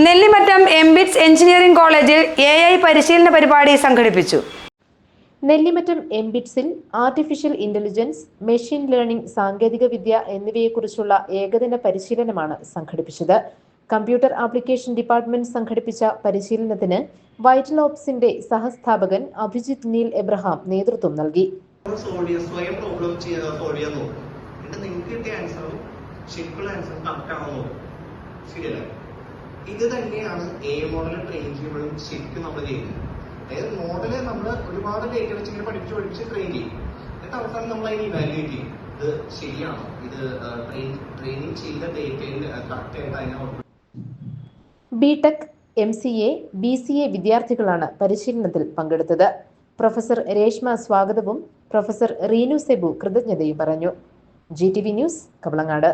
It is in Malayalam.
നെല്ലിമറ്റം എംബിറ്റ്സ് എഞ്ചിനീയറിംഗ് കോളേജിൽ AI പരിശീലന പരിപാടി സംഘടിപ്പിച്ചു. നെല്ലിമറ്റം എംബിറ്റ്സിൽ ആർട്ടിഫിഷ്യൽ ഇന്റലിജൻസ്, മെഷീൻ ലേണിംഗ്, സാങ്കേതികവിദ്യ എന്നിവയെക്കുറിച്ചുള്ള ഏകദിന പരിശീലനമാണ് സംഘടിപ്പിച്ചത്. കമ്പ്യൂട്ടർ ആപ്ലിക്കേഷൻ ഡിപ്പാർട്ട്മെന്റ് സംഘടിപ്പിച്ച പരിശീലനത്തിന് വൈറ്റൽ ഓപ്സിന്റെ സഹസ്ഥാപകൻ അഭിജിത്ത് നീൽ എബ്രഹാം നേതൃത്വം നൽകി. ഇത് തന്നെയാണ് മോഡൽ ട്രെയിൻ ചെയ്യുമ്പോഴും ശരിക്കും നമ്മൾ ചെയ്യുന്നത്. അതായത് മോഡല് നമ്മൾ ഒരുപാട് ഡേറ്റ വെച്ച് ഇങ്ങനെ പഠിപ്പിച്ച് ട്രെയിൻ ചെയ്യും. എന്നിട്ട് അവസാനം നമ്മൾ അതിനെ ഇവാലുവേറ്റ് ചെയ്യും. ഇത് ശരിയാണോ, ഇത് ട്രെയിനിങ് ചെയ്ത ഡേറ്റയിൽ കറക്റ്റ് ആയിട്ട് അതിനെ. ബിടെക്, MCA, BCA വിദ്യാർത്ഥികളാണ് പരിശീലനത്തിൽ പങ്കെടുത്തത്. പ്രൊഫസർ രേഷ്മ സ്വാഗതവും പ്രൊഫസർ റീനു സെബു കൃതജ്ഞതയും പറഞ്ഞു. GTV news, Kavalangad.